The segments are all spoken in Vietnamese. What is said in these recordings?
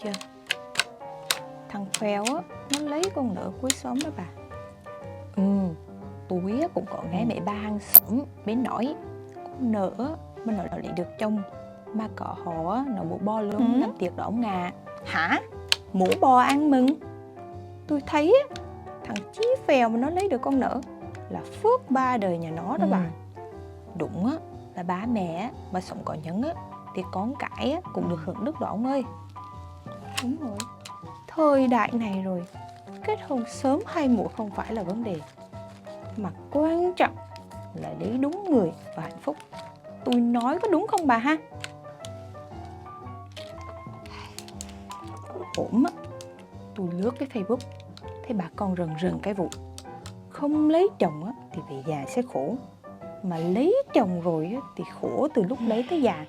chưa? Thằng Phèo á, nó lấy con nợ cuối xóm đó bà. Tôi á, cũng có nghe mấy bà hàng xóm bên nói con nợ á, mà nó lấy được chồng mà có họ á, nó mổ bò luôn làm tiệc đó ông à. Hả? Mổ bò ăn mừng? Tôi thấy á, thằng Chí Phèo mà nó lấy được con nợ là phước ba đời nhà nó đó bà. Đúng á, là ba mẹ mà sống có nhân á thì con cái á, cũng được hưởng đức đó ông ơi. Đúng rồi, thời đại này rồi, kết hôn sớm hay muộn không phải là vấn đề, mà quan trọng là lấy đúng người và hạnh phúc. Tôi nói có đúng không bà ha? Ổn á, tôi lướt cái Facebook thấy bà con rần rần cái vụ không lấy chồng á thì về già sẽ khổ, mà lấy chồng rồi á thì khổ từ lúc lấy tới già.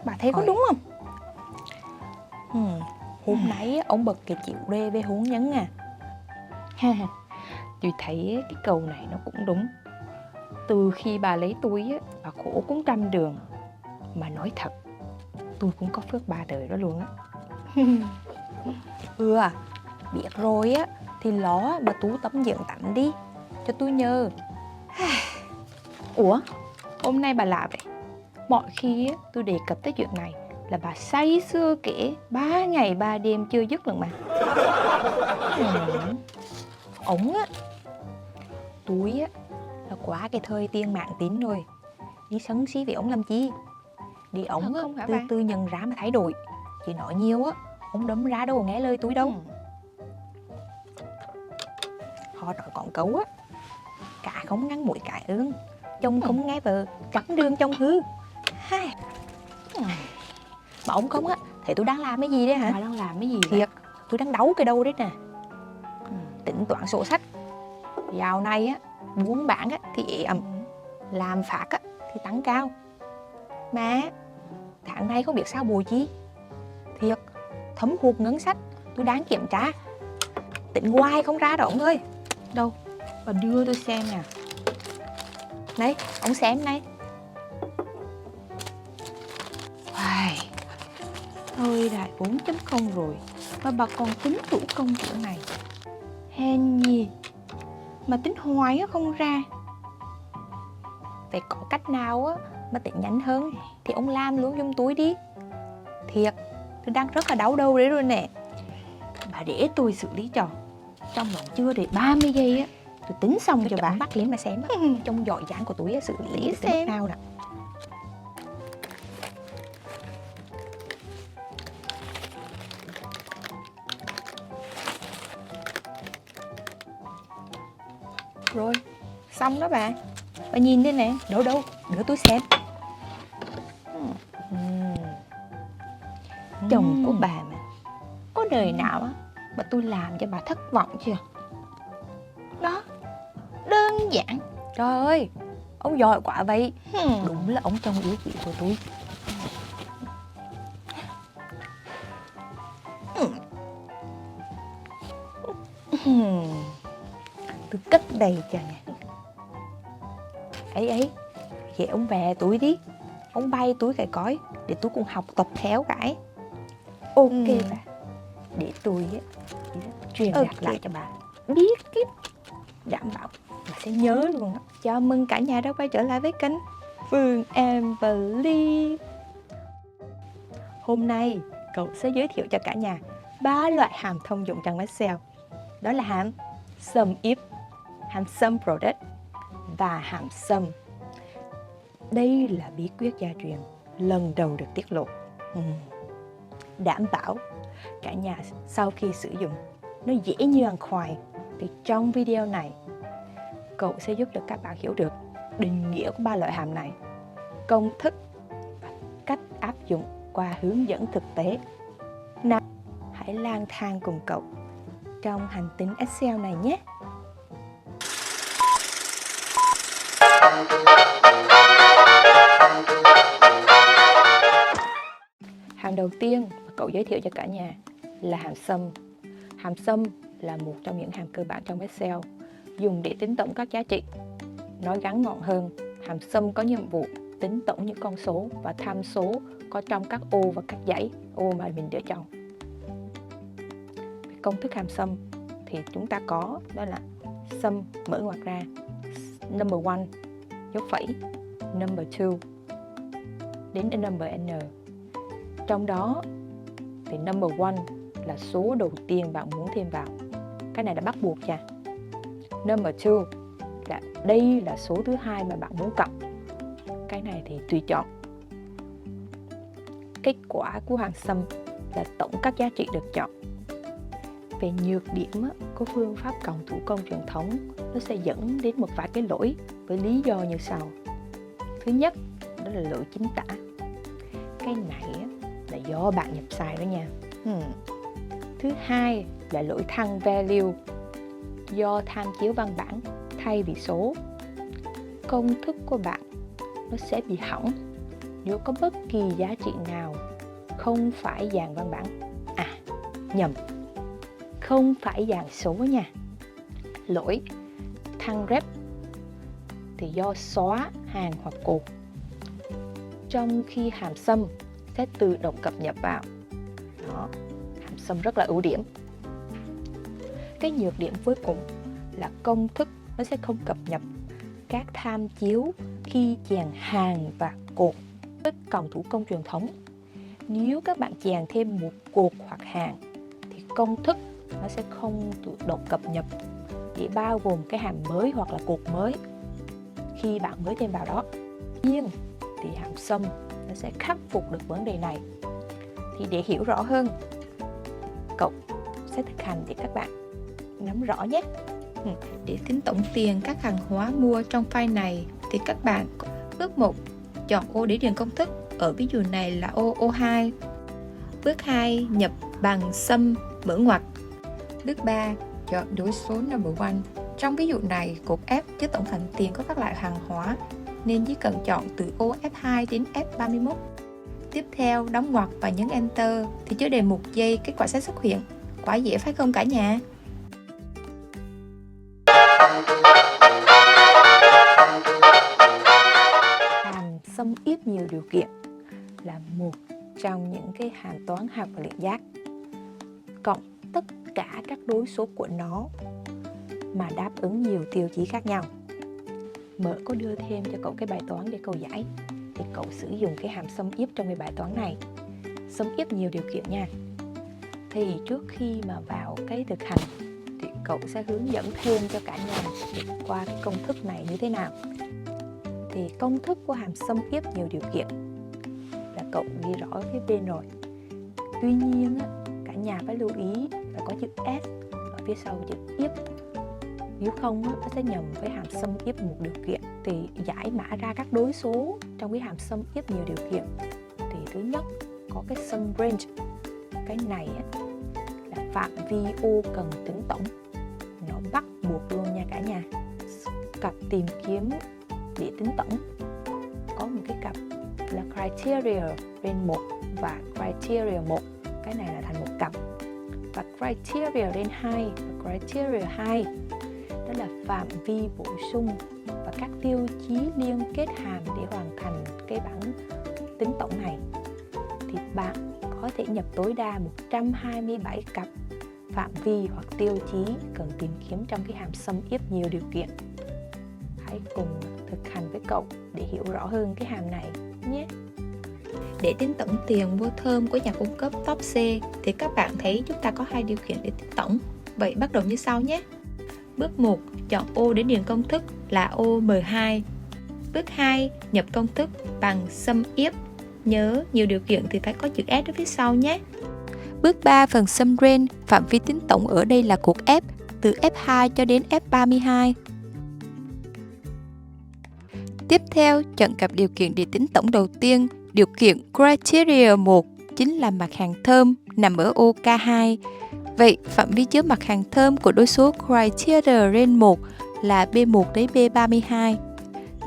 Bà thấy có đúng không? Hôm nay á, ông bật cái chịu rê về hôn nhân à. Tôi thấy cái câu này nó cũng đúng. Từ khi bà lấy tôi á, bà khổ cũng trăm đường. Mà nói thật, tôi cũng có phước ba đời đó luôn á. Biết rồi á, thì ló mà tú tấm dưỡng tắm đi, cho tôi nhờ. Ủa, hôm nay bà làm vậy? Mọi khi á, tôi đề cập tới chuyện này là bà say sưa kể 3 ngày 3 đêm chưa dứt lần mà. Ổng á, tôi á, là quá cái thời tiên mạng tín rồi. Đi sân si với ổng làm chi? Đi ổng á, từ từ nhận ra mà thay đổi. Chỉ nói nhiều á, ổng đấm ra đâu nghe lời tôi đâu. Họ nói con cấu á, cả không ngăn mũi cãi ương, chồng không nghe vợ, cắm đường chồng hư. Mà ông không á, thì tôi đang làm cái gì đấy hả? Bà đang làm cái gì? Thiệt, tôi đang đấu cái đâu đấy nè. Tính toán sổ sách. Dạo này á, buôn bán á thì ế ẩm, làm phát á thì tăng cao. Mà tháng này không biết sao bù chi. Thiệt, thấm hụt ngân sách, tôi đang kiểm tra. Tính hoài không ra đâu ông ơi. Đâu, bà đưa tôi xem nè. Này, ông xem này. Thời đại 4.0 rồi mà bà còn tính thủ công kiểu này. Hèn gì mà tính hoài á không ra. Phải có cách nào á mà tính nhanh hơn thì ông làm luôn giùm tôi đi. Thiệt, tôi đang rất là đau đầu đấy rồi nè. Bà để tôi xử lý cho. Trong vòng chưa đầy 30 giây á, tôi tính xong tôi cho bà. Bắt lên mà xem á. Trong giỏi giảng của tôi á, xử lý xem nào nè. Rồi, xong đó bà. Bà nhìn đây nè, đâu đâu, để tôi xem. Chồng của bà mà có đời nào á mà tôi làm cho bà thất vọng chưa? Đó, đơn giản. Trời ơi, ông giỏi quá vậy. Đúng là ông chồng yêu quý của tôi. Tôi cất đầy cho nè. Ấy, vậy ông về tôi đi. Ông bay tôi cái coi, để tôi cùng học tập theo cái. Ok bà. Để tôi á truyền đạt lại cho bà. Biết kiếp. Đảm bảo bà sẽ nhớ luôn đó. Chào mừng cả nhà đã quay trở lại với kênh Phương Em và Ly. Hôm nay cậu sẽ giới thiệu cho cả nhà 3 loại hàm thông dụng trong Excel. Đó là hàm Sum If, hàm Sum Product và hàm Sum. Đây là bí quyết gia truyền lần đầu được tiết lộ. Đảm bảo cả nhà sau khi sử dụng nó dễ như ăn khoai. Thì trong video này cậu sẽ giúp được các bạn hiểu được định nghĩa của 3 loại hàm này, công thức và cách áp dụng qua hướng dẫn thực tế. Nào, hãy lang thang cùng cậu trong hành tinh Excel này nhé. Hàm đầu tiên mà cậu giới thiệu cho cả nhà là hàm Sum. Hàm Sum là một trong những hàm cơ bản trong Excel, dùng để tính tổng các giá trị. Nói ngắn gọn hơn, hàm Sum có nhiệm vụ tính tổng những con số và tham số có trong các ô và các dãy ô mà mình đã chọn. công thức hàm sum thì chúng ta có đó là sum mở ngoặc ra number 1 dấu phẩy, number 2 đến number n. Trong đó thì number 1 là số đầu tiên bạn muốn thêm vào. Cái này là bắt buộc nha. Number 2 là đây là số thứ hai mà bạn muốn cộng. Cái này thì tùy chọn. Kết quả của hàm sum là tổng các giá trị được chọn. Về nhược điểm của phương pháp cộng thủ công truyền thống, nó sẽ dẫn đến một vài cái lỗi với lý do như sau. Thứ nhất, đó là lỗi chính tả. Cái này là do bạn nhập sai đó nha. Thứ hai là lỗi thăng value, do tham chiếu văn bản thay vì số. Công thức của bạn nó sẽ bị hỏng nếu có bất kỳ giá trị nào không phải dạng văn bản. Nhầm, không phải dạng số nha. Lỗi thăng rep thì do xóa hàng hoặc cột, trong khi hàm sum sẽ tự động cập nhật vào. Đó, hàm sum rất là ưu điểm. Cái nhược điểm cuối cùng là công thức nó sẽ không cập nhật các tham chiếu khi chèn hàng và cột. Với cộng thủ công truyền thống, nếu các bạn chèn thêm một cột hoặc hàng thì công thức nó sẽ không tự động cập nhật để bao gồm cái hàm mới hoặc là cột mới khi bạn mới thêm vào đó. Tuy nhiên thì hàm sum nó sẽ khắc phục được vấn đề này. Thì để hiểu rõ hơn, cậu sẽ thực hành để các bạn nắm rõ nhé. Để tính tổng tiền các hàng hóa mua trong file này thì các bạn bước 1 chọn ô để điền công thức. Ở ví dụ này là ô O2. Bước 2 nhập bằng sum mở ngoặc. Bước 3 chọn đối số number 1. Trong ví dụ này cột F chứ tổng thành tiền có các loại hàng hóa nên chỉ cần chọn từ ô F2 đến F31. Tiếp theo đóng ngoặc và nhấn Enter thì chưa đầy 1 giây kết quả sẽ xuất hiện. Quá dễ phải không cả nhà? Hàm sum if nhiều điều kiện là một trong những cái hàm toán học và liên giác cộng tất cả các đối số của nó mà đáp ứng nhiều tiêu chí khác nhau. Mở có đưa thêm cho cậu cái bài toán để cậu giải thì cậu sử dụng cái hàm sum if trong cái bài toán này. Sum if nhiều điều kiện nha. Thì trước khi mà vào cái thực hành thì cậu sẽ hướng dẫn thêm cho cả nhà qua cái công thức này như thế nào. Thì công thức của hàm sum if nhiều điều kiện là cậu ghi rõ ở phía bên rồi. Tuy nhiên cả nhà phải lưu ý là có chữ S ở phía sau chữ if. Nếu không nó sẽ nhầm với hàm sum if một điều kiện. Thì giải mã ra các đối số trong cái hàm sum if nhiều điều kiện thì thứ nhất có cái sum range. Cái này là phạm vi ô cần tính tổng, nó bắt buộc luôn nha cả nhà. Cặp tìm kiếm để tính tổng có một cái cặp là criteria range 1 và criteria 1. Cái này là thành một cặp. Và criteria range 2 và criteria 2 đó là phạm vi bổ sung và các tiêu chí liên kết hàm để hoàn thành cái bảng tính tổng này. Thì bạn có thể nhập tối đa 127 cặp phạm vi hoặc tiêu chí cần tìm kiếm trong cái hàm sum if nhiều điều kiện. Hãy cùng thực hành với cậu để hiểu rõ hơn cái hàm này nhé. Để tính tổng tiền mua thơm của nhà cung cấp top C thì các bạn thấy chúng ta có hai điều kiện để tính tổng. Vậy bắt đầu như sau nhé. Bước 1 chọn ô để điền công thức là ô M2. Bước 2 nhập công thức bằng sum if. Nhớ nhiều điều kiện thì phải có chữ S ở phía sau nhé. Bước 3 phần sum range, phạm vi tính tổng ở đây là cột F từ F2 cho đến F32. Tiếp theo chọn cặp điều kiện để tính tổng đầu tiên. Điều kiện criteria 1 chính là mặt hàng thơm nằm ở ô K2. Vậy phạm vi chứa mặt hàng thơm của đối số criteria range 1 là B1 đến B32.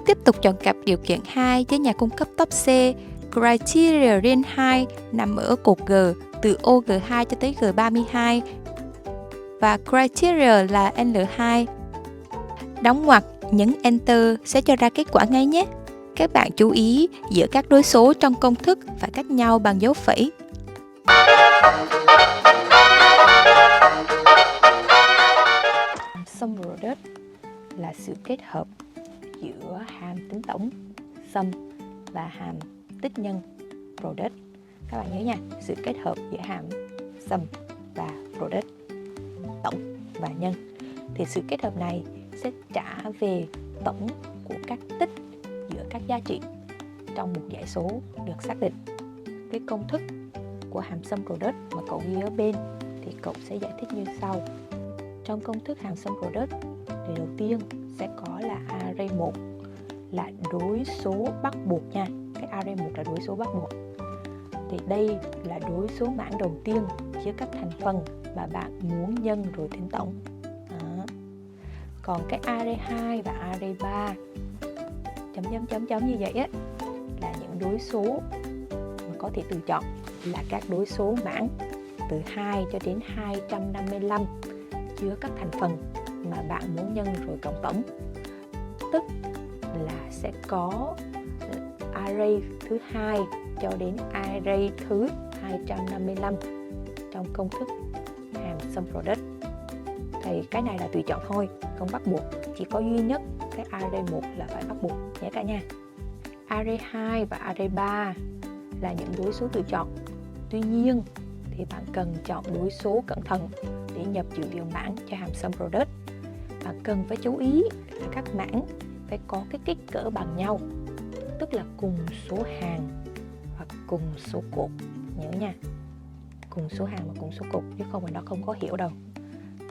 Tiếp tục chọn cặp điều kiện 2 với nhà cung cấp top C. Criteria range 2 nằm ở cột G từ ô G2 cho tới G32 và criteria là L2. Đóng ngoặc, nhấn Enter sẽ cho ra kết quả ngay nhé. Các bạn chú ý giữa các đối số trong công thức phải cách nhau bằng dấu phẩy. sum product là sự kết hợp giữa hàm tính tổng sum và hàm tích nhân product. Các bạn nhớ nha, sự kết hợp giữa hàm sum và product, tổng và nhân. Thì sự kết hợp này sẽ trả về tổng của các tích giữa các giá trị trong một dãy số được xác định. Cái công thức của hàm sum product mà cậu ghi ở bên thì cậu sẽ giải thích như sau. Trong công thức hàm sum product thì đầu tiên sẽ có là array 1 là đối số bắt buộc nha. Cái array 1 là đối số bắt buộc. Thì đây là đối số mãn đầu tiên chứa các thành phần mà bạn muốn nhân rồi tính tổng. Đó. Còn cái array 2 và array 3 chấm như vậy á là những đối số mà có thể tự chọn, là các đối số mãn từ 2 cho đến 255 chứa các thành phần mà bạn muốn nhân rồi cộng tổng. Tức là sẽ có array thứ 2 cho đến array thứ 255 trong công thức hàm sum product. Thì cái này là tùy chọn thôi, không bắt buộc. Chỉ có duy nhất cái array 1 là phải bắt buộc nhé cả nhà. Array 2 và array 3 là những đối số tự chọn. Tuy nhiên thì bạn cần chọn đối số cẩn thận để nhập dữ liệu mãn cho hàm sum product. Bạn cần phải chú ý là các mãn phải có cái kích cỡ bằng nhau, tức là cùng số hàng hoặc cùng số cột. Nhớ nha, cùng số hàng và cùng số cột, chứ không thì nó không có hiểu đâu.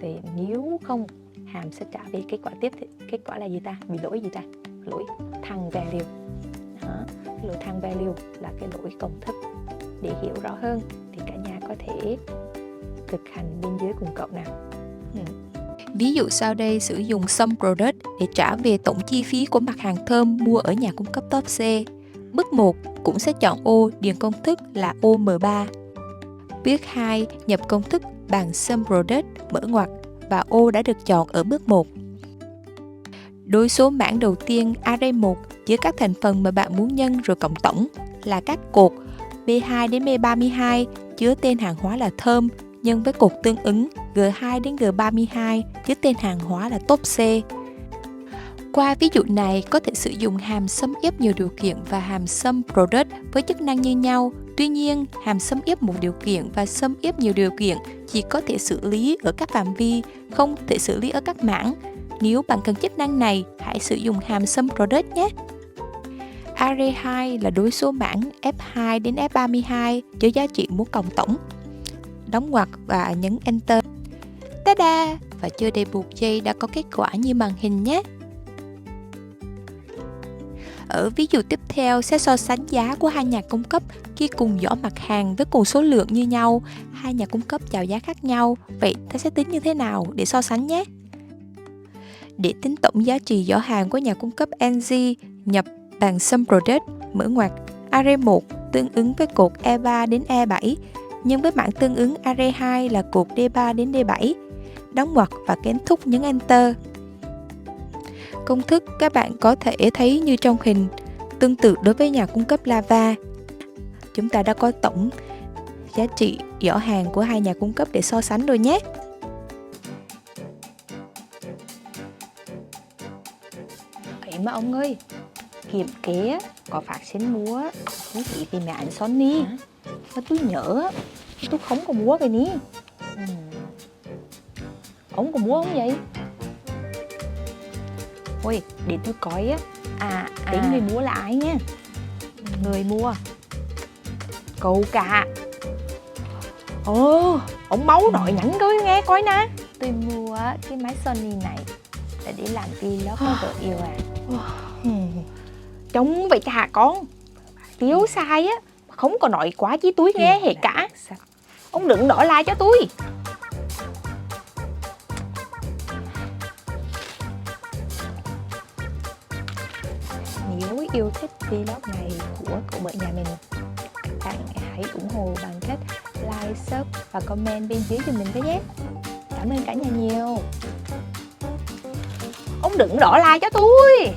Thì nếu không, hàm sẽ trả về kết quả tiếp. Kết quả là gì ta? Bị lỗi gì ta? Lỗi thăng value. Đó, cái lỗi thăng value là cái lỗi công thức. Để hiểu rõ hơn thì cả nhà có thể thực hành bên dưới cùng cậu nào. Ví dụ sau đây sử dụng sum product để trả về tổng chi phí của mặt hàng thơm mua ở nhà cung cấp top C. Bước 1 cũng sẽ chọn ô điền công thức là OM3. Bước 2 nhập công thức bằng sum product mở ngoặc và ô đã được chọn ở bước 1. Đối số mãn đầu tiên array 1 chứa các thành phần mà bạn muốn nhân rồi cộng tổng là các cột B2 đến B32 chứa tên hàng hóa là thơm nhân với cột tương ứng G2 đến G32 chứa tên hàng hóa là top C. Qua ví dụ này có thể sử dụng hàm sum if nhiều điều kiện và hàm sum product với chức năng như nhau. Tuy nhiên, hàm sum if một điều kiện và sum if nhiều điều kiện chỉ có thể xử lý ở các phạm vi, không thể xử lý ở các mảng. Nếu bạn cần chức năng này, hãy sử dụng hàm sum product nhé. Array 2 là đối số mãn F2 đến F32 chứa giá trị muốn cộng tổng. Đóng ngoặc và nhấn Enter. Ta-da! Và chưa đầy 1 giây đã có kết quả như màn hình nhé. Ở ví dụ tiếp theo sẽ so sánh giá của hai nhà cung cấp khi cùng giỏ mặt hàng với cùng số lượng như nhau. Hai nhà cung cấp chào giá khác nhau. Vậy ta sẽ tính như thế nào để so sánh nhé? Để tính tổng giá trị giỏ hàng của nhà cung cấp NG, nhập bằng sum product mở ngoặc array 1 tương ứng với cột E3 đến E7 nhân với mảng tương ứng array 2 là cột D3 đến D7. Đóng ngoặc và kết thúc nhấn Enter. Công thức các bạn có thể thấy như trong hình. Tương tự đối với nhà cung cấp Lava. Chúng ta đã có tổng giá trị giỏ hàng của hai nhà cung cấp để so sánh rồi nhé. Ấy mà ông ơi, kiểm kế có phát sinh mua không chỉ vì mẹ anh Sony. Mà tôi nhớ tôi không có mua cái ní. Ông có mua không vậy? Ôi, để tôi coi á. Để người mua là ai nha. Người mua cậu cả. Ông máu nội nhắn coi nghe coi nè. Tôi mua cái máy Sony này là để làm vlog với vợ yêu à. Trông vậy cả con tiếu sai á, không có nói quá chí túi nghe hệ cả. Ông đừng đổi like cho tôi. Nếu yêu thích vlog này của cậu vợ nhà mình, các bạn hãy ủng hộ bằng cách like, sub và comment bên dưới cho mình với nhé. Cảm ơn cả nhà nhiều. Ông đừng đổi like cho tôi.